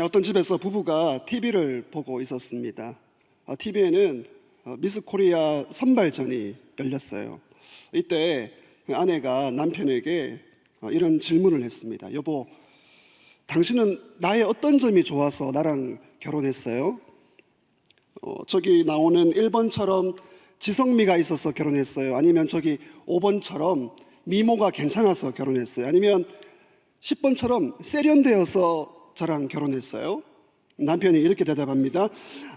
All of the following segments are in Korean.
어떤 집에서 부부가 TV를 보고 있었습니다. TV에는 미스 코리아 선발전이 열렸어요. 이때 아내가 남편에게 이런 질문을 했습니다. 여보, 당신은 나의 어떤 점이 좋아서 나랑 결혼했어요? 저기 나오는 1번처럼 지성미가 있어서 결혼했어요? 아니면 저기 5번처럼 미모가 괜찮아서 결혼했어요? 아니면 10번처럼 세련되어서 저랑 결혼했어요? 남편이 이렇게 대답합니다.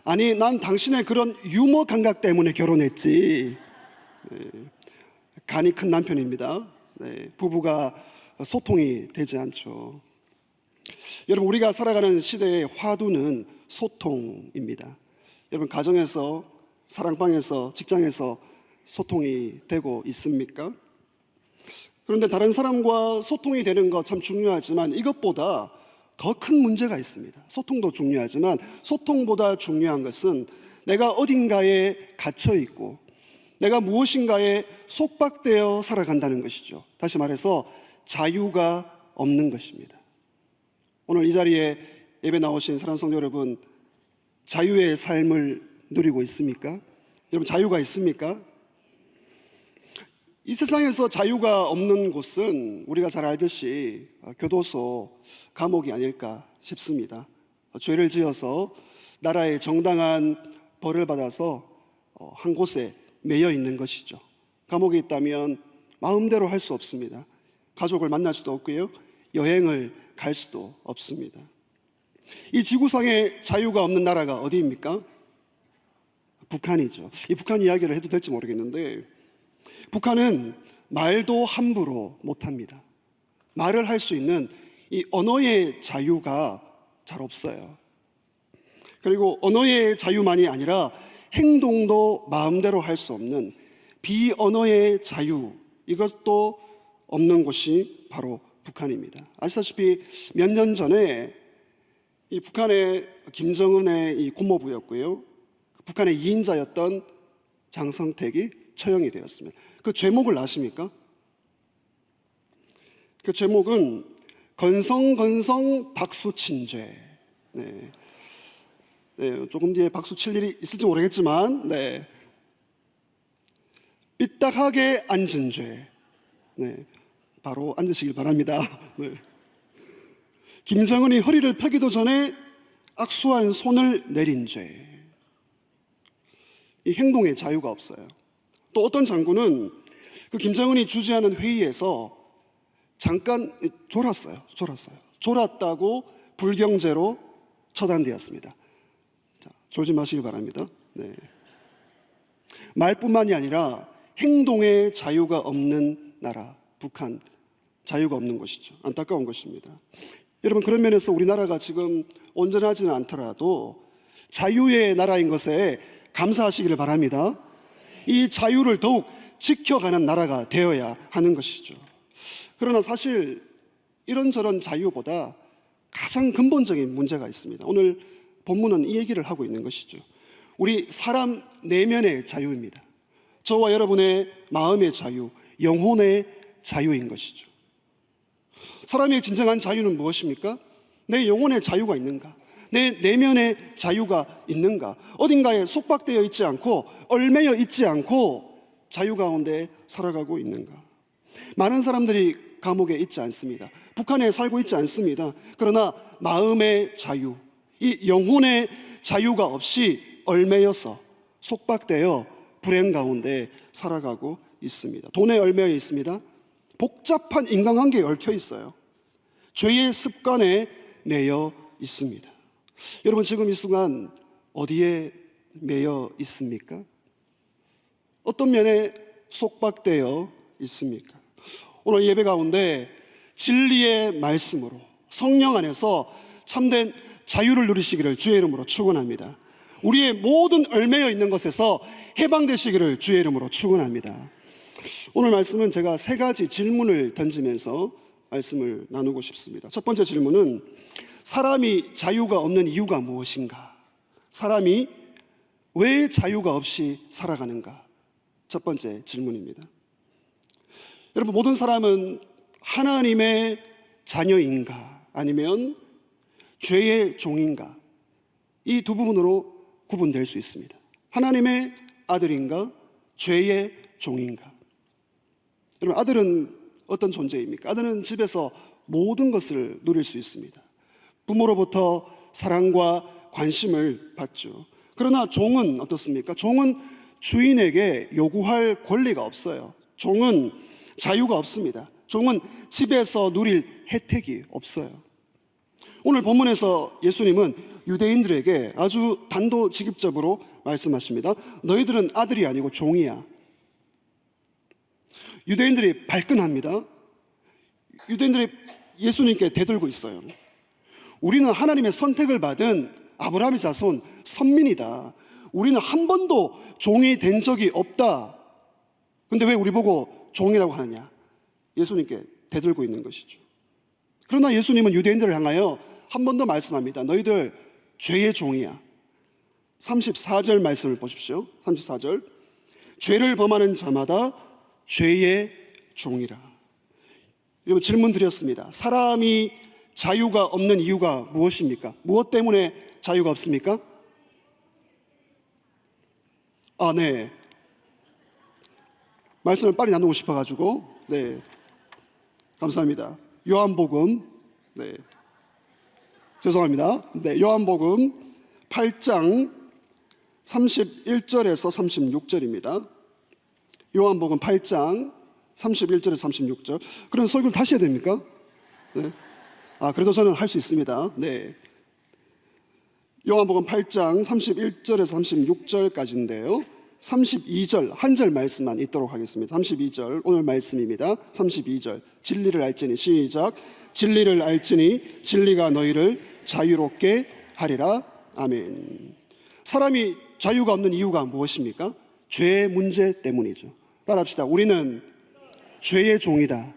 아니, 난 당신의 그런 유머 감각 때문에 결혼했지. 간이 큰 남편입니다. 부부가 소통이 되지 않죠. 여러분, 우리가 살아가는 시대의 화두는 소통입니다. 여러분, 가정에서, 사랑방에서, 직장에서 소통이 되고 있습니까? 그런데 다른 사람과 소통이 되는 것 참 중요하지만 이것보다 더 큰 문제가 있습니다. 소통도 중요하지만 소통보다 중요한 것은 내가 어딘가에 갇혀 있고 내가 무엇인가에 속박되어 살아간다는 것이죠. 다시 말해서 자유가 없는 것입니다. 오늘 이 자리에 예배 나오신 사랑하는 성도 여러분, 자유의 삶을 누리고 있습니까? 여러분, 자유가 있습니까? 이 세상에서 자유가 없는 곳은 우리가 잘 알듯이 교도소, 감옥이 아닐까 싶습니다. 죄를 지어서 나라의 정당한 벌을 받아서 한 곳에 매여 있는 것이죠. 감옥에 있다면 마음대로 할 수 없습니다. 가족을 만날 수도 없고요, 여행을 갈 수도 없습니다. 이 지구상에 자유가 없는 나라가 어디입니까? 북한이죠. 이 북한 이야기를 해도 될지 모르겠는데, 북한은 말도 함부로 못합니다. 말을 할 수 있는 이 언어의 자유가 잘 없어요. 그리고 언어의 자유만이 아니라 행동도 마음대로 할 수 없는 비언어의 자유, 이것도 없는 곳이 바로 북한입니다. 아시다시피 몇 년 전에 이 북한의 김정은의 이 고모부였고요, 북한의 2인자였던 장성택이 처형이 되었습니다. 그 제목을 아십니까? 그 제목은 건성건성 박수친죄. 조금 뒤에 박수 칠 일이 있을지 모르겠지만, 삐딱하게 앉은 죄. 바로 앉으시길 바랍니다. 김정은이 허리를 펴기도 전에 악수한 손을 내린 죄. 이 행동의 자유가 없어요. 또 어떤 장군은 그 김정은이 주재하는 회의에서 잠깐 졸았다고 불경죄로 처단되었습니다. 자, 졸지 마시기 바랍니다. 말뿐만이 아니라 행동의 자유가 없는 나라, 북한, 자유가 없는 것이죠. 안타까운 것입니다. 여러분, 그런 면에서 우리나라가 지금 온전하지는 않더라도 자유의 나라인 것에 감사하시기를 바랍니다. 이 자유를 더욱 지켜가는 나라가 되어야 하는 것이죠. 그러나 사실 이런저런 자유보다 가장 근본적인 문제가 있습니다. 오늘 본문은 이 얘기를 하고 있는 것이죠. 우리 사람 내면의 자유입니다. 저와 여러분의 마음의 자유, 영혼의 자유인 것이죠. 사람의 진정한 자유는 무엇입니까? 내 영혼의 자유가 있는가? 내 내면의 자유가 있는가? 어딘가에 속박되어 있지 않고 얽매여 있지 않고 자유 가운데 살아가고 있는가? 많은 사람들이 감옥에 있지 않습니다. 북한에 살고 있지 않습니다. 그러나 마음의 자유, 이 영혼의 자유가 없이 얽매여서 속박되어 불행 가운데 살아가고 있습니다. 돈에 얽매여 있습니다. 복잡한 인간관계에 얽혀 있어요. 죄의 습관에 매여 있습니다. 여러분, 지금 이 순간 어디에 매여 있습니까? 어떤 면에 속박되어 있습니까? 오늘 예배 가운데 진리의 말씀으로 성령 안에서 참된 자유를 누리시기를 주의 이름으로 축원합니다. 우리의 모든 얽매여 있는 것에서 해방되시기를 주의 이름으로 축원합니다. 오늘 말씀은 제가 세 가지 질문을 던지면서 말씀을 나누고 싶습니다. 첫 번째 질문은 사람이 자유가 없는 이유가 무엇인가? 사람이 왜 자유가 없이 살아가는가? 첫 번째 질문입니다. 여러분, 모든 사람은 하나님의 자녀인가? 아니면 죄의 종인가? 이 두 부분으로 구분될 수 있습니다. 하나님의 아들인가? 죄의 종인가? 여러분, 아들은 어떤 존재입니까? 아들은 집에서 모든 것을 누릴 수 있습니다. 부모로부터 사랑과 관심을 받죠. 그러나 종은 어떻습니까? 종은 주인에게 요구할 권리가 없어요. 종은 자유가 없습니다. 종은 집에서 누릴 혜택이 없어요. 오늘 본문에서 예수님은 유대인들에게 아주 단도직입적으로 말씀하십니다. 너희들은 아들이 아니고 종이야. 유대인들이 발끈합니다. 유대인들이 예수님께 대들고 있어요. 우리는 하나님의 선택을 받은 아브라함의 자손, 선민이다. 우리는 한 번도 종이 된 적이 없다. 근데 왜 우리 보고 종이라고 하느냐? 예수님께 대들고 있는 것이죠. 그러나 예수님은 유대인들을 향하여 한 번 더 말씀합니다. 너희들 죄의 종이야. 34절 말씀을 보십시오. 34절. 죄를 범하는 자마다 죄의 종이라. 여러분, 질문 드렸습니다. 사람이 자유가 없는 이유가 무엇입니까? 무엇 때문에 자유가 없습니까? 네. 말씀을 빨리 나누고 싶어가지고, 네. 감사합니다. 요한복음, 네. 죄송합니다. 네. 요한복음 8장 31절에서 36절입니다. 요한복음 8장 31절에서 36절. 그럼 설교를 다시 해야 됩니까? 네. 그래도 저는 할 수 있습니다. 네. 요한복음 8장 31절에서 36절까지인데요. 32절 한 절 말씀만 읽도록 하겠습니다. 32절 오늘 말씀입니다. 32절 진리를 알지니 시작. 진리를 알지니 진리가 너희를 자유롭게 하리라. 아멘. 사람이 자유가 없는 이유가 무엇입니까? 죄의 문제 때문이죠. 따라합시다. 우리는 죄의 종이다.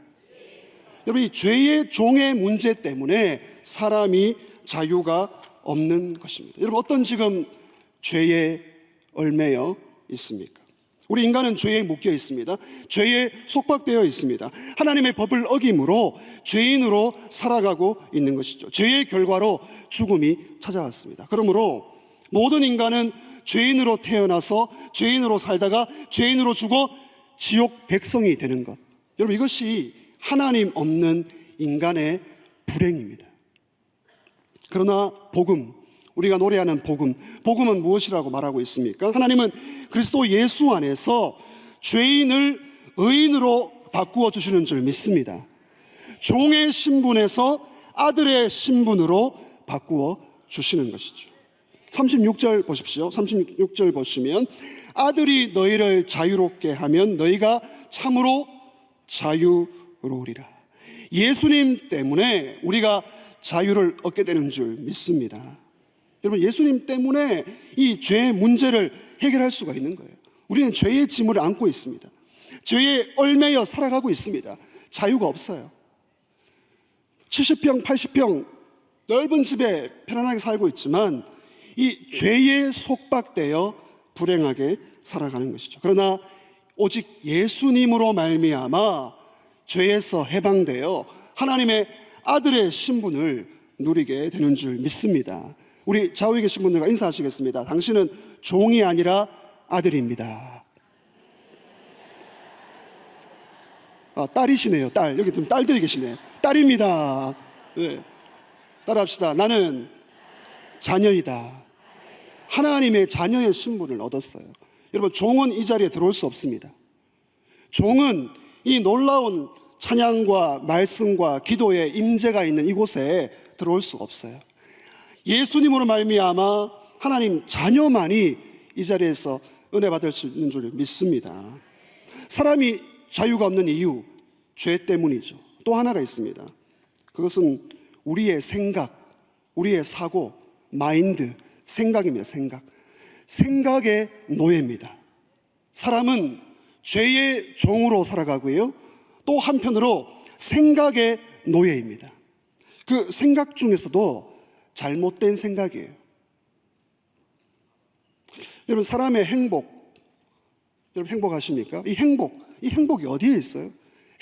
여러분, 이 죄의 종의 문제 때문에 사람이 자유가 없는 것입니다. 여러분, 어떤 지금 죄에 얽매여 있습니까? 우리 인간은 죄에 묶여 있습니다. 죄에 속박되어 있습니다. 하나님의 법을 어김으로 죄인으로 살아가고 있는 것이죠. 죄의 결과로 죽음이 찾아왔습니다. 그러므로 모든 인간은 죄인으로 태어나서 죄인으로 살다가 죄인으로 죽어 지옥 백성이 되는 것. 여러분, 이것이 하나님 없는 인간의 불행입니다. 그러나 복음, 우리가 노래하는 복음은 무엇이라고 말하고 있습니까? 하나님은 그리스도 예수 안에서 죄인을 의인으로 바꾸어 주시는 줄 믿습니다. 종의 신분에서 아들의 신분으로 바꾸어 주시는 것이죠. 36절 보십시오. 36절 보시면 아들이 너희를 자유롭게 하면 너희가 참으로 자유로우리라. 예수님 때문에 우리가 자유를 얻게 되는 줄 믿습니다. 여러분, 예수님 때문에 이 죄의 문제를 해결할 수가 있는 거예요. 우리는 죄의 짐을 안고 있습니다. 죄에 얽매여 살아가고 있습니다. 자유가 없어요. 70평, 80평 넓은 집에 편안하게 살고 있지만 이 죄에 속박되어 불행하게 살아가는 것이죠. 그러나 오직 예수님으로 말미암아 죄에서 해방되어 하나님의 아들의 신분을 누리게 되는 줄 믿습니다. 우리 좌우에 계신 분들과 인사하시겠습니다. 당신은 종이 아니라 아들입니다. 딸이시네요. 딸. 여기 좀 딸들이 계시네. 딸입니다. 네. 따라합시다. 나는 자녀이다. 하나님의 자녀의 신분을 얻었어요. 여러분, 종은 이 자리에 들어올 수 없습니다. 종은 이 놀라운 찬양과 말씀과 기도의 임재가 있는 이곳에 들어올 수가 없어요. 예수님으로 말미암아 하나님 자녀만이 이 자리에서 은혜 받을 수 있는 줄 믿습니다. 사람이 자유가 없는 이유, 죄 때문이죠. 또 하나가 있습니다. 그것은 우리의 생각, 우리의 사고, 마인드, 생각입니다. 생각의 노예입니다. 사람은 죄의 종으로 살아가고요, 또 한편으로 생각의 노예입니다. 그 생각 중에서도 잘못된 생각이에요. 여러분, 사람의 행복, 여러분 행복하십니까? 이 행복이 어디에 있어요?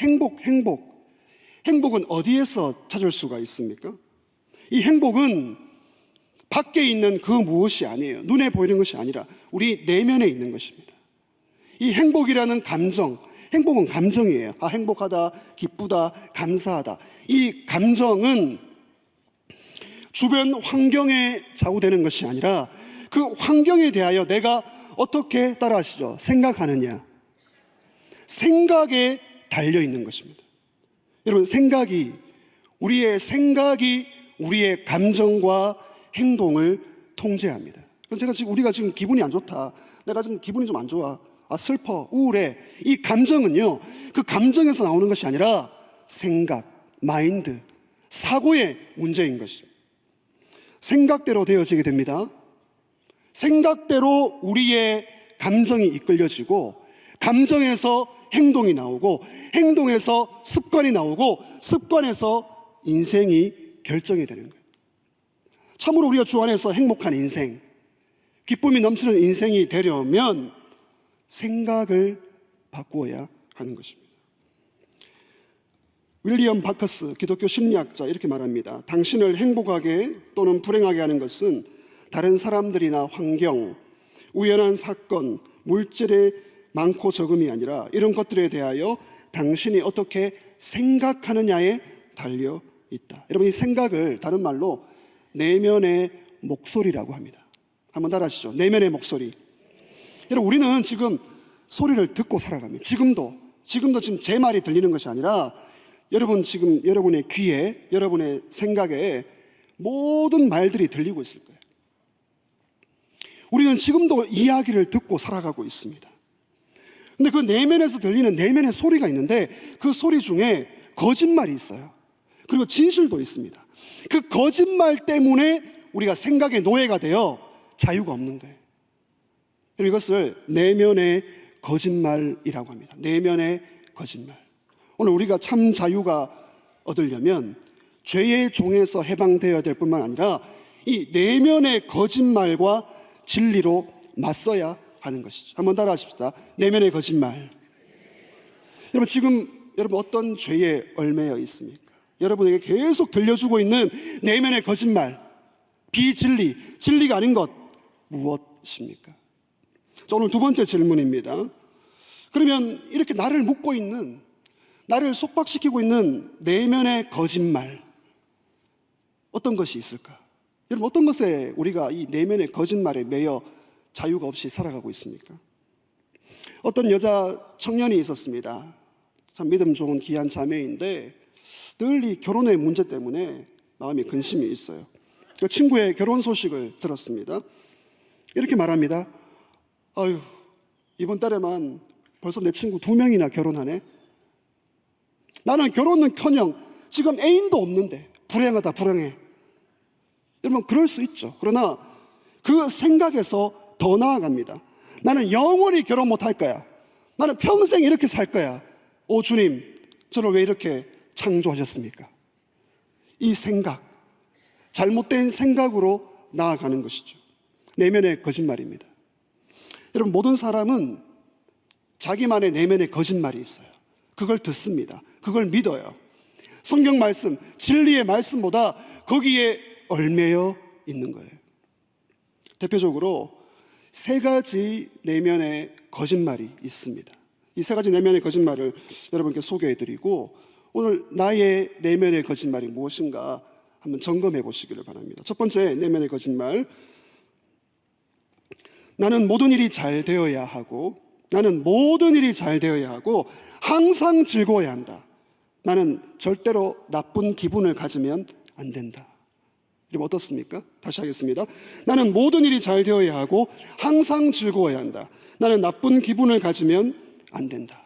행복은 어디에서 찾을 수가 있습니까? 이 행복은 밖에 있는 그 무엇이 아니에요. 눈에 보이는 것이 아니라 우리 내면에 있는 것입니다. 이 행복이라는 감정, 행복은 감정이에요. 아, 행복하다, 기쁘다, 감사하다. 이 감정은 주변 환경에 좌우되는 것이 아니라 그 환경에 대하여 내가 어떻게 따라하시죠? 생각하느냐. 생각에 달려 있는 것입니다. 여러분, 우리의 생각이 우리의 감정과 행동을 통제합니다. 우리가 지금 기분이 안 좋다. 내가 지금 기분이 좀 안 좋아. 아, 슬퍼, 우울해. 이 감정은요, 그 감정에서 나오는 것이 아니라 생각, 마인드, 사고의 문제인 것입니다. 생각대로 되어지게 됩니다. 생각대로 우리의 감정이 이끌려지고, 감정에서 행동이 나오고, 행동에서 습관이 나오고, 습관에서 인생이 결정이 되는 거예요. 참으로 우리가 주 안에서 행복한 인생, 기쁨이 넘치는 인생이 되려면 생각을 바꾸어야 하는 것입니다. 윌리엄 바커스 기독교 심리학자 이렇게 말합니다. 당신을 행복하게 또는 불행하게 하는 것은 다른 사람들이나 환경, 우연한 사건, 물질의 많고 적음이 아니라 이런 것들에 대하여 당신이 어떻게 생각하느냐에 달려 있다. 여러분, 이 생각을 다른 말로 내면의 목소리라고 합니다. 한번 따라하시죠. 내면의 목소리. 여러분, 우리는 지금 소리를 듣고 살아갑니다. 지금도 지금 제 말이 들리는 것이 아니라 여러분 지금 여러분의 귀에, 여러분의 생각에 모든 말들이 들리고 있을 거예요. 우리는 지금도 이야기를 듣고 살아가고 있습니다. 근데 그 내면에서 들리는 내면의 소리가 있는데 그 소리 중에 거짓말이 있어요. 그리고 진실도 있습니다. 그 거짓말 때문에 우리가 생각의 노예가 되어 자유가 없는 거예요. 이것을 내면의 거짓말이라고 합니다. 내면의 거짓말. 오늘 우리가 참 자유가 얻으려면 죄의 종에서 해방되어야 될 뿐만 아니라 이 내면의 거짓말과 진리로 맞서야 하는 것이죠. 한번 따라 하십시다. 내면의 거짓말. 여러분, 지금 어떤 죄에 얽매여 있습니까? 여러분에게 계속 들려주고 있는 내면의 거짓말, 비진리, 진리가 아닌 것 무엇입니까? 자, 오늘 두 번째 질문입니다. 그러면 이렇게 나를 묶고 있는, 나를 속박시키고 있는 내면의 거짓말, 어떤 것이 있을까? 여러분, 어떤 것에 우리가 이 내면의 거짓말에 매여 자유가 없이 살아가고 있습니까? 어떤 여자 청년이 있었습니다. 참 믿음 좋은 귀한 자매인데 늘 이 결혼의 문제 때문에 마음이 근심이 있어요. 그 친구의 결혼 소식을 들었습니다. 이렇게 말합니다. 아유, 이번 달에만 벌써 내 친구 2명이나 결혼하네. 나는 결혼은커녕 지금 애인도 없는데 불행하다, 불행해. 여러분, 그럴 수 있죠. 그러나 그 생각에서 더 나아갑니다. 나는 영원히 결혼 못할 거야. 나는 평생 이렇게 살 거야. 오 주님, 저를 왜 이렇게 창조하셨습니까? 이 생각, 잘못된 생각으로 나아가는 것이죠. 내면의 거짓말입니다. 여러분, 모든 사람은 자기만의 내면의 거짓말이 있어요. 그걸 듣습니다. 그걸 믿어요. 성경 말씀, 진리의 말씀보다 거기에 얽매여 있는 거예요. 대표적으로 3가지 내면의 거짓말이 있습니다. 이 3가지 내면의 거짓말을 여러분께 소개해드리고 오늘 나의 내면의 거짓말이 무엇인가 한번 점검해 보시기를 바랍니다. 첫 번째 내면의 거짓말, 나는 모든 일이 잘 되어야 하고, 나는 모든 일이 잘 되어야 하고 항상 즐거워야 한다. 나는 절대로 나쁜 기분을 가지면 안 된다. 여러분, 어떻습니까? 다시 하겠습니다. 나는 모든 일이 잘 되어야 하고 항상 즐거워야 한다. 나는 나쁜 기분을 가지면 안 된다.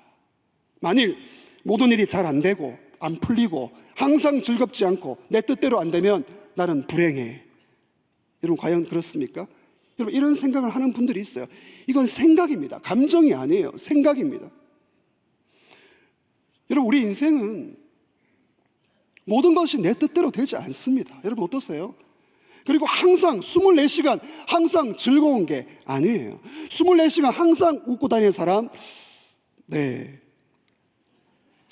만일 모든 일이 잘 안 되고 안 풀리고 항상 즐겁지 않고 내 뜻대로 안 되면 나는 불행해. 여러분, 과연 그렇습니까? 여러분, 이런 생각을 하는 분들이 있어요. 이건 생각입니다. 감정이 아니에요. 생각입니다. 여러분, 우리 인생은 모든 것이 내 뜻대로 되지 않습니다. 여러분, 어떠세요? 그리고 항상 24시간 항상 즐거운 게 아니에요. 24시간 항상 웃고 다니는 사람, 네,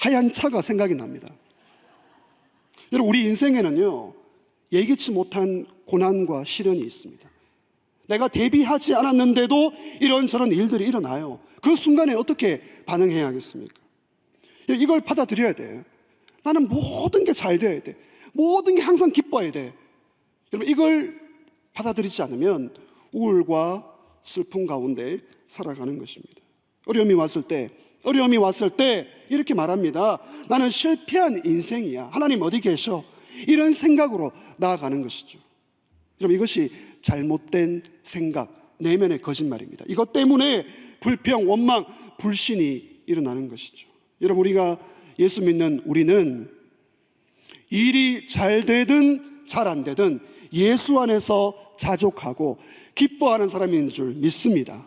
하얀 차가 생각이 납니다. 여러분, 우리 인생에는요 예기치 못한 고난과 시련이 있습니다. 내가 대비하지 않았는데도 이런저런 일들이 일어나요. 그 순간에 어떻게 반응해야 하겠습니까? 이걸 받아들여야 돼요. 나는 모든 게 잘 돼야 돼. 모든 게 항상 기뻐야 돼. 여러분, 이걸 받아들이지 않으면 우울과 슬픔 가운데 살아가는 것입니다. 어려움이 왔을 때 이렇게 말합니다. 나는 실패한 인생이야. 하나님 어디 계셔? 이런 생각으로 나아가는 것이죠. 여러분, 이것이 잘못된 생각, 내면의 거짓말입니다. 이것 때문에 불평, 원망, 불신이 일어나는 것이죠. 여러분, 우리가 예수 믿는 우리는 일이 잘 되든 잘 안 되든 예수 안에서 자족하고 기뻐하는 사람인 줄 믿습니다.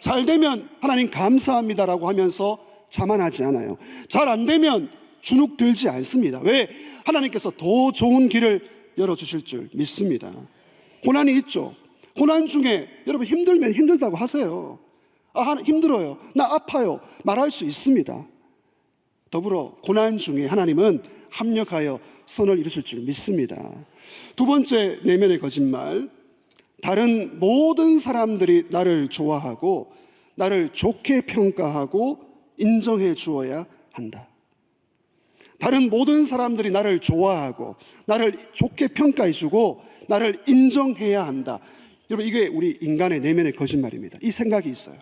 잘 되면 하나님 감사합니다라고 하면서 자만하지 않아요. 잘 안 되면 주눅 들지 않습니다. 왜? 하나님께서 더 좋은 길을 열어주실 줄 믿습니다. 고난이 있죠. 고난 중에 여러분 힘들면 힘들다고 하세요. 힘들어요. 나 아파요. 말할 수 있습니다. 더불어 고난 중에 하나님은 합력하여 선을 이루실 줄 믿습니다. 두 번째 내면의 거짓말, 다른 모든 사람들이 나를 좋아하고 나를 좋게 평가하고 인정해 주어야 한다. 다른 모든 사람들이 나를 좋아하고 나를 좋게 평가해 주고 나를 인정해야 한다. 여러분, 이게 우리 인간의 내면의 거짓말입니다. 이 생각이 있어요.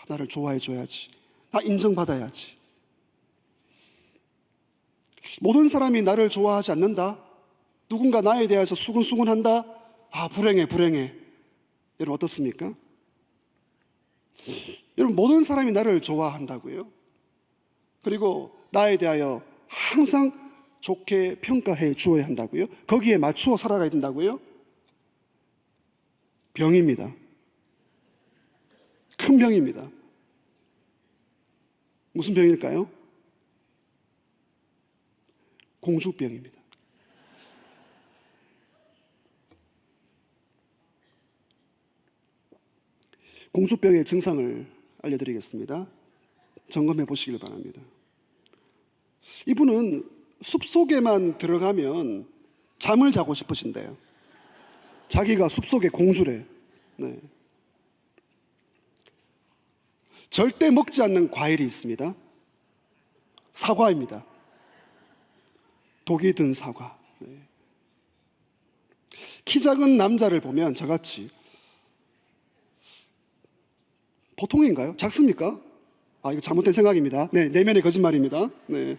나를 좋아해 줘야지. 나 인정받아야지. 모든 사람이 나를 좋아하지 않는다. 누군가 나에 대해서 수근수근한다. 불행해. 여러분, 어떻습니까? 여러분, 모든 사람이 나를 좋아한다고요. 그리고 나에 대하여 항상 좋게 평가해 주어야 한다고요. 거기에 맞추어 살아가야 된다고요. 병입니다. 큰 병입니다. 무슨 병일까요? 공주병입니다. 공주병의 증상을 알려드리겠습니다. 점검해 보시길 바랍니다. 이분은 숲속에만 들어가면 잠을 자고 싶으신대요. 자기가 숲속의 공주래. 네. 절대 먹지 않는 과일이 있습니다. 사과입니다. 독이 든 사과. 네. 키 작은 남자를 보면 저같이, 보통인가요? 작습니까? 이거 잘못된 생각입니다. 네, 내면의 거짓말입니다. 네.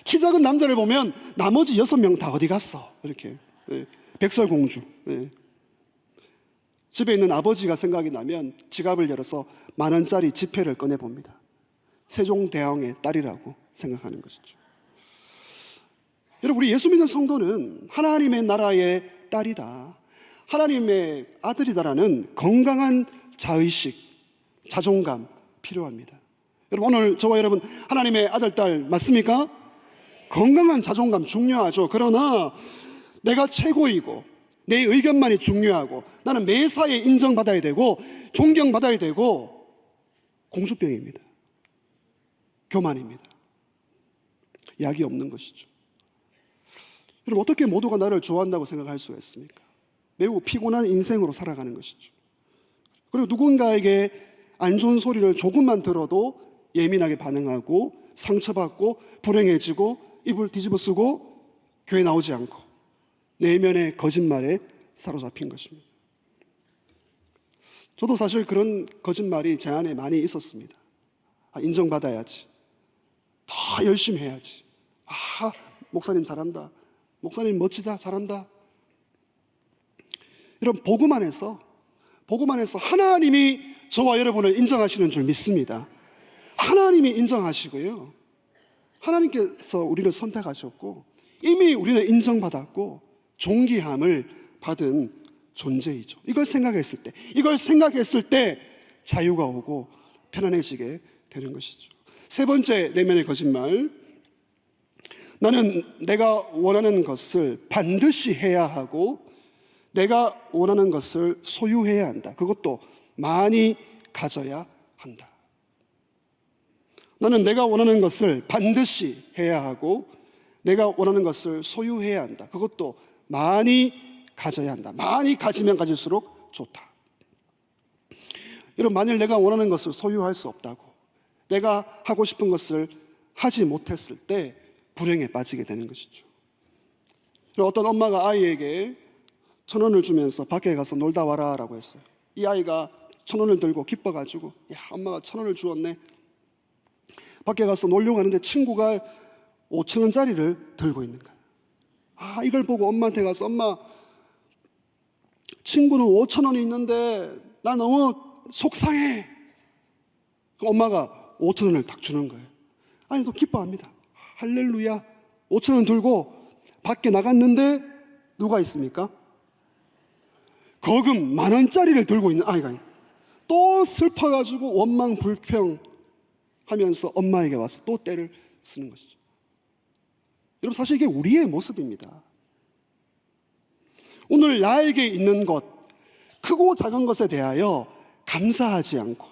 키 작은 남자를 보면 나머지 6명 다 어디 갔어? 이렇게. 네. 백설공주. 네. 집에 있는 아버지가 생각이 나면 지갑을 열어서 10,000원짜리 지폐를 꺼내봅니다. 세종대왕의 딸이라고 생각하는 것이죠. 여러분, 우리 예수 믿는 성도는 하나님의 나라의 딸이다, 하나님의 아들이다라는 건강한 자의식, 자존감 필요합니다. 여러분, 오늘 저와 여러분 하나님의 아들, 딸 맞습니까? 건강한 자존감 중요하죠. 그러나 내가 최고이고 내 의견만이 중요하고 나는 매사에 인정받아야 되고 존경받아야 되고, 공주병입니다. 교만입니다. 약이 없는 것이죠. 여러분, 어떻게 모두가 나를 좋아한다고 생각할 수가 있습니까? 매우 피곤한 인생으로 살아가는 것이죠. 그리고 누군가에게 안 좋은 소리를 조금만 들어도 예민하게 반응하고 상처받고 불행해지고 입을 뒤집어 쓰고 교회 나오지 않고 내면의 거짓말에 사로잡힌 것입니다. 저도 사실 그런 거짓말이 제 안에 많이 있었습니다. 인정받아야지, 더 열심히 해야지, 목사님 잘한다, 목사님 멋지다, 잘한다. 여러분, 복음 안에서 하나님이 저와 여러분을 인정하시는 줄 믿습니다. 하나님이 인정하시고요, 하나님께서 우리를 선택하셨고 이미 우리는 인정받았고 존귀함을 받은 존재이죠. 이걸 생각했을 때 자유가 오고 편안해지게 되는 것이죠. 세 번째 내면의 거짓말, 나는 내가 원하는 것을 반드시 해야 하고 내가 원하는 것을 소유해야 한다. 그것도 많이 가져야 한다. 나는 내가 원하는 것을 반드시 해야 하고 내가 원하는 것을 소유해야 한다. 그것도 많이 가져야 한다. 많이 가지면 가질수록 좋다. 여러분, 만일 내가 원하는 것을 소유할 수 없다고, 내가 하고 싶은 것을 하지 못했을 때 불행에 빠지게 되는 것이죠. 어떤 엄마가 아이에게 1,000원을 주면서 밖에 가서 놀다 와라 라고 했어요. 이 아이가 1,000원을 들고 기뻐가지고, 야, 엄마가 1,000원을 주었네. 밖에 가서 놀려고 하는데 친구가 5,000원짜리를 들고 있는 거예요. 이걸 보고 엄마한테 가서, 엄마, 친구는 5,000원이 있는데 나 너무 속상해. 엄마가 5,000원을 딱 주는 거예요. 아니, 또 기뻐합니다. 할렐루야. 5,000원 들고 밖에 나갔는데 누가 있습니까? 거금 10,000원짜리를 들고 있는 아이가 또 슬퍼가지고 원망 불평 하면서 엄마에게 와서 또 떼를 쓰는 것이죠. 여러분, 사실 이게 우리의 모습입니다. 오늘 나에게 있는 것, 크고 작은 것에 대하여 감사하지 않고,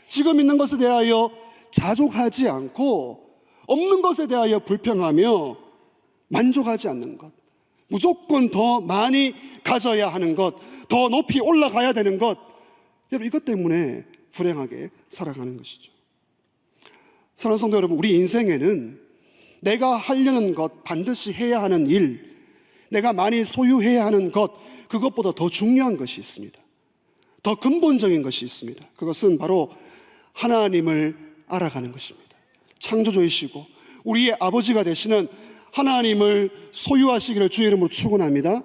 지금 있는 것에 대하여 자족하지 않고, 없는 것에 대하여 불평하며 만족하지 않는 것, 무조건 더 많이 가져야 하는 것, 더 높이 올라가야 되는 것, 여러분, 이것 때문에 불행하게 살아가는 것이죠. 사랑하는 성도 여러분, 우리 인생에는 내가 하려는 것, 반드시 해야 하는 일, 내가 많이 소유해야 하는 것, 그것보다 더 중요한 것이 있습니다. 더 근본적인 것이 있습니다. 그것은 바로 하나님을 알아가는 것입니다. 창조주이시고 우리의 아버지가 되시는 하나님을 소유하시기를 주의 이름으로 축원합니다.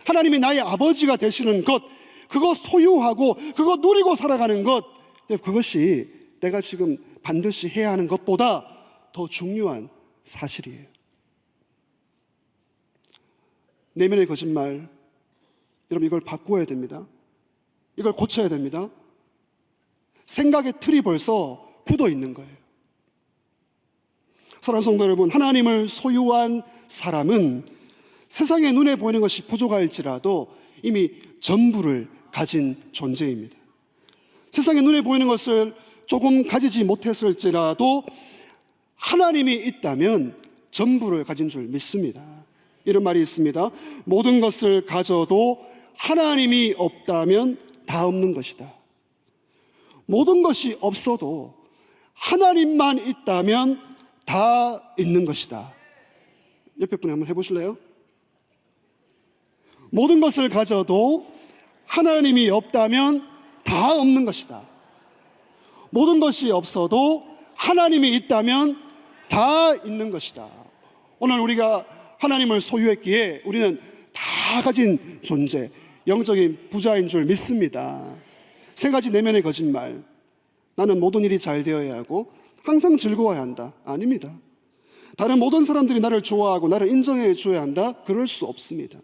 하나님이 나의 아버지가 되시는 것, 그거 소유하고 그거 누리고 살아가는 것, 그것이 내가 지금 반드시 해야 하는 것보다 더 중요한 사실이에요. 내면의 거짓말, 여러분, 이걸 바꾸어야 됩니다. 이걸 고쳐야 됩니다. 생각의 틀이 벌써 굳어 있는 거예요. 사랑하는 성도 여러분, 하나님을 소유한 사람은 세상의 눈에 보이는 것이 부족할지라도 이미 전부를 가진 존재입니다. 세상의 눈에 보이는 것을 조금 가지지 못했을지라도 하나님이 있다면 전부를 가진 줄 믿습니다. 이런 말이 있습니다. 모든 것을 가져도 하나님이 없다면 다 없는 것이다. 모든 것이 없어도 하나님만 있다면 다 있는 것이다. 옆에 분이 한번 해보실래요? 모든 것을 가져도 하나님이 없다면 다 없는 것이다. 모든 것이 없어도 하나님이 있다면 다 있는 것이다. 오늘 우리가 하나님을 소유했기에 우리는 다 가진 존재, 영적인 부자인 줄 믿습니다. 세 가지 내면의 거짓말. 나는 모든 일이 잘 되어야 하고 항상 즐거워야 한다. 아닙니다. 다른 모든 사람들이 나를 좋아하고 나를 인정해 줘야 한다. 그럴 수 없습니다.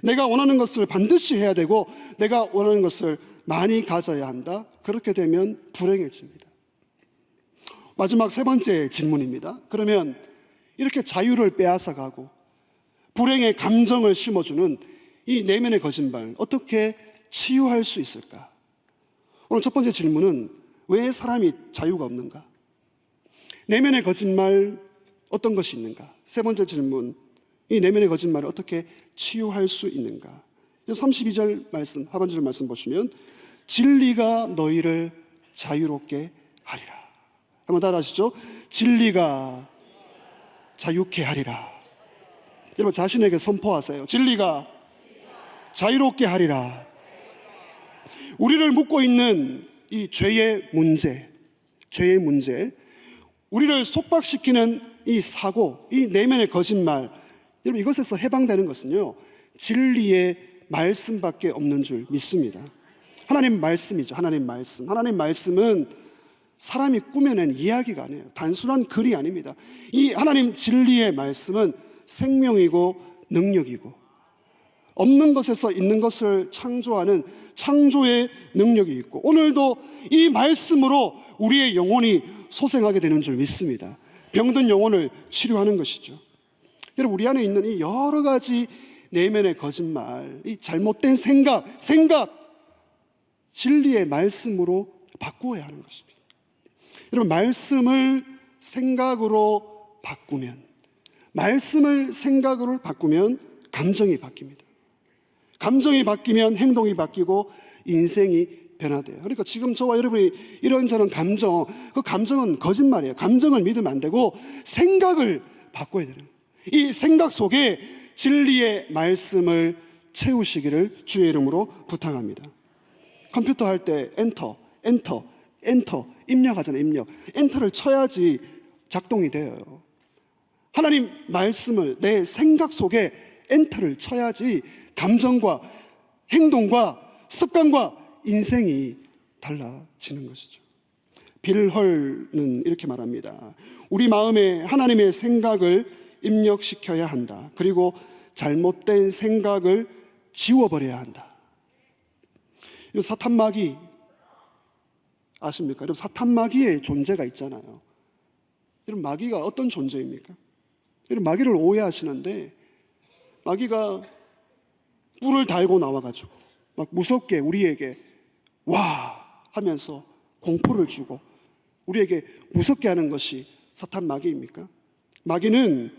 내가 원하는 것을 반드시 해야 되고 내가 원하는 것을 많이 가져야 한다. 그렇게 되면 불행해집니다. 마지막 세 번째 질문입니다. 그러면 이렇게 자유를 빼앗아가고 불행의 감정을 심어주는 이 내면의 거짓말, 어떻게 치유할 수 있을까? 오늘 첫 번째 질문은 왜 사람이 자유가 없는가? 내면의 거짓말, 어떤 것이 있는가? 세 번째 질문, 이 내면의 거짓말을 어떻게 치유할 수 있는가? 32절 말씀, 하반절 말씀 보시면 진리가 너희를 자유롭게 하리라. 한번 따라 하시죠. 진리가 자유케 하리라. 여러분, 자신에게 선포하세요. 진리가 자유롭게 하리라. 우리를 묶고 있는 이 죄의 문제, 우리를 속박시키는 이 사고, 이 내면의 거짓말, 여러분, 이것에서 해방되는 것은요, 진리의 말씀밖에 없는 줄 믿습니다. 하나님 말씀이죠. 하나님 말씀. 하나님 말씀은 사람이 꾸며낸 이야기가 아니에요. 단순한 글이 아닙니다. 이 하나님 진리의 말씀은 생명이고 능력이고 없는 것에서 있는 것을 창조하는 창조의 능력이 있고, 오늘도 이 말씀으로 우리의 영혼이 소생하게 되는 줄 믿습니다. 병든 영혼을 치료하는 것이죠. 여러분, 우리 안에 있는 이 여러 가지 내면의 거짓말, 이 잘못된 생각, 진리의 말씀으로 바꾸어야 하는 것입니다. 여러분, 말씀을 생각으로 바꾸면, 말씀을 생각으로 바꾸면 감정이 바뀝니다. 감정이 바뀌면 행동이 바뀌고 인생이 변화돼요. 그러니까 지금 저와 여러분이 이런저런 감정, 그 감정은 거짓말이에요. 감정을 믿으면 안 되고 생각을 바꿔야 되는 거예요. 이 생각 속에 진리의 말씀을 채우시기를 주의 이름으로 부탁합니다. 컴퓨터 할 때 엔터 입력하잖아요. 입력. 엔터를 쳐야지 작동이 돼요. 하나님 말씀을 내 생각 속에 엔터를 쳐야지 감정과 행동과 습관과 인생이 달라지는 것이죠. 빌 헐는 이렇게 말합니다. 우리 마음에 하나님의 생각을 입력시켜야 한다. 그리고 잘못된 생각을 지워버려야 한다. 이런 사탄 마귀 아십니까? 이런 사탄 마귀의 존재가 있잖아요. 이런 마귀가 어떤 존재입니까? 이런 마귀를 오해하시는데, 마귀가 뿔을 달고 나와가지고 막 무섭게 우리에게 와 하면서 공포를 주고 우리에게 무섭게 하는 것이 사탄 마귀입니까? 마귀는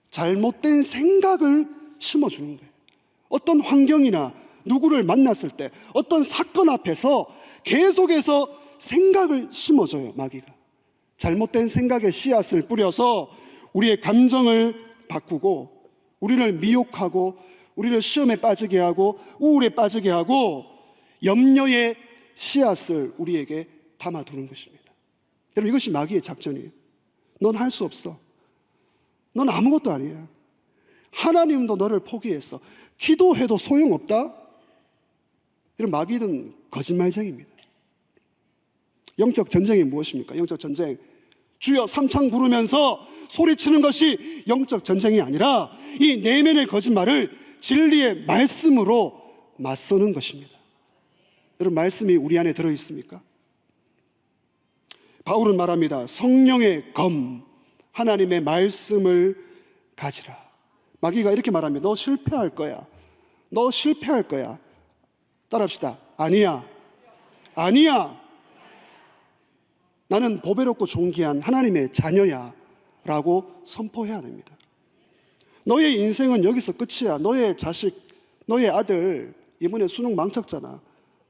잘못된 생각을 심어주는 거예요. 어떤 환경이나 누구를 만났을 때 어떤 사건 앞에서 계속해서 생각을 심어줘요. 마귀가 잘못된 생각의 씨앗을 뿌려서 우리의 감정을 바꾸고 우리를 미혹하고 우리를 시험에 빠지게 하고 우울에 빠지게 하고 염려의 씨앗을 우리에게 담아두는 것입니다. 여러분, 이것이 마귀의 작전이에요. 넌 할 수 없어. 넌 아무것도 아니야. 하나님도 너를 포기했어. 기도해도 소용없다? 이런 마귀는 거짓말쟁이입니다. 영적 전쟁이 무엇입니까? 영적 전쟁, 주여 삼창 부르면서 소리치는 것이 영적 전쟁이 아니라 이 내면의 거짓말을 진리의 말씀으로 맞서는 것입니다. 여러분, 말씀이 우리 안에 들어있습니까? 바울은 말합니다. 성령의 검, 하나님의 말씀을 가지라. 마귀가 이렇게 말합니다. 너 실패할 거야. 너 실패할 거야. 따라합시다. 아니야. 아니야. 나는 보배롭고 존귀한 하나님의 자녀야 라고 선포해야 됩니다. 너의 인생은 여기서 끝이야. 너의 자식, 너의 아들 이번에 수능 망쳤잖아.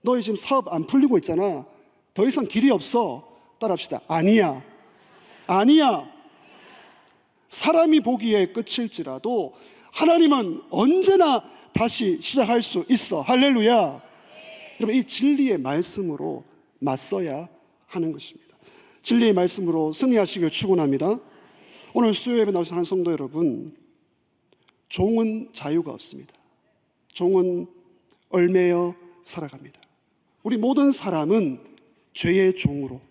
너희 지금 사업 안 풀리고 있잖아. 더 이상 길이 없어. 따라합시다. 아니야. 아니야. 사람이 보기에 끝일지라도 하나님은 언제나 다시 시작할 수 있어. 할렐루야. 여러분, 이 진리의 말씀으로 맞서야 하는 것입니다. 진리의 말씀으로 승리하시길 축원합니다. 오늘 수요 예배 나오신 한 성도 여러분, 종은 자유가 없습니다. 종은 얽매여 살아갑니다. 우리 모든 사람은 죄의 종으로,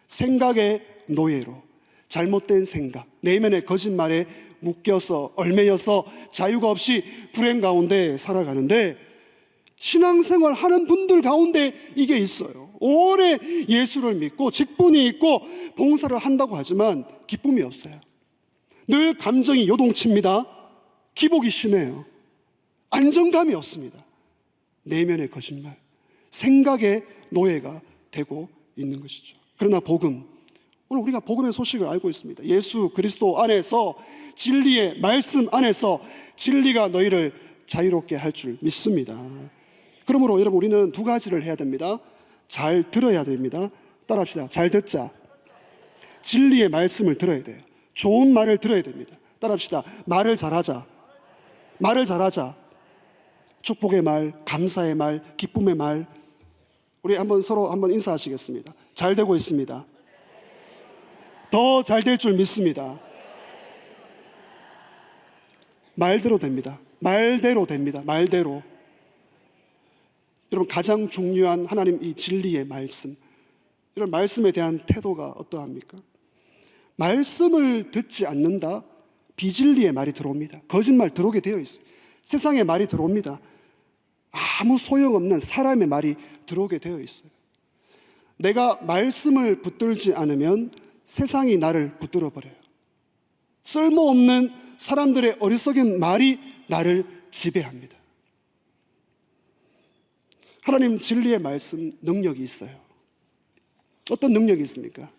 생각의 노예로, 잘못된 생각, 내면의 거짓말에 묶여서 얽매여서 자유가 없이 불행 가운데 살아가는데, 신앙생활 하는 분들 가운데 이게 있어요. 오래 예수를 믿고 직분이 있고 봉사를 한다고 하지만 기쁨이 없어요. 늘 감정이 요동칩니다. 기복이 심해요. 안정감이 없습니다. 내면의 거짓말, 생각의 노예가 되고 있는 것이죠. 그러나 복음, 오늘 우리가 복음의 소식을 알고 있습니다. 예수 그리스도 안에서, 진리의 말씀 안에서 진리가 너희를 자유롭게 할 줄 믿습니다. 그러므로 여러분, 우리는 두 가지를 해야 됩니다. 잘 들어야 됩니다. 따라합시다. 잘 듣자. 진리의 말씀을 들어야 돼요. 좋은 말을 들어야 됩니다. 따라합시다. 말을 잘하자. 말을 잘하자. 축복의 말, 감사의 말, 기쁨의 말. 우리 서로 한번 인사하시겠습니다. 잘 되고 있습니다. 더 잘 될 줄 믿습니다. 말대로 됩니다. 말대로 됩니다. 말대로. 여러분, 가장 중요한 하나님 이 진리의 말씀, 이런 말씀에 대한 태도가 어떠합니까? 말씀을 듣지 않는다? 비진리의 말이 들어옵니다. 거짓말 들어오게 되어 있어요. 세상의 말이 들어옵니다. 아무 소용없는 사람의 말이 들어오게 되어 있어요. 내가 말씀을 붙들지 않으면 세상이 나를 붙들어 버려요. 쓸모없는 사람들의 어리석은 말이 나를 지배합니다. 하나님 진리의 말씀 능력이 있어요. 어떤 능력이 있습니까?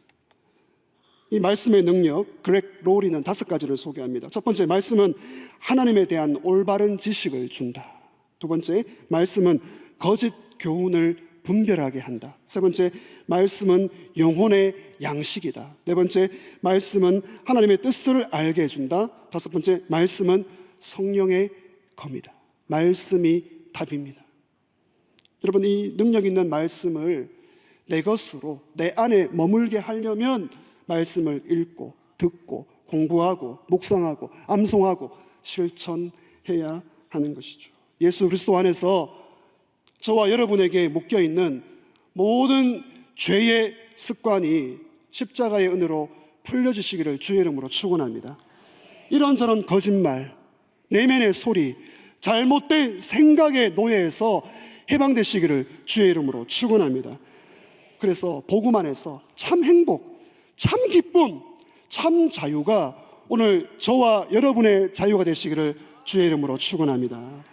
이 말씀의 능력, 그렉 로리는 5가지를 소개합니다. 첫 번째, 말씀은 하나님에 대한 올바른 지식을 준다. 두 번째, 말씀은 거짓 교훈을 분별하게 한다. 세 번째, 말씀은 영혼의 양식이다. 네 번째, 말씀은 하나님의 뜻을 알게 해준다. 다섯 번째, 말씀은 성령의 검이다. 말씀이 답입니다. 여러분, 이 능력 있는 말씀을 내 것으로 내 안에 머물게 하려면 말씀을 읽고 듣고 공부하고 묵상하고 암송하고 실천해야 하는 것이죠. 예수 그리스도 안에서 저와 여러분에게 묶여있는 모든 죄의 습관이 십자가의 은혜로 풀려지시기를 주의 이름으로 축원합니다. 이런저런 거짓말, 내면의 소리, 잘못된 생각의 노예에서 해방되시기를 주의 이름으로 축원합니다. 그래서 복음 안에서 참 행복, 참 기쁨, 참 자유가 오늘 저와 여러분의 자유가 되시기를 주의 이름으로 축원합니다.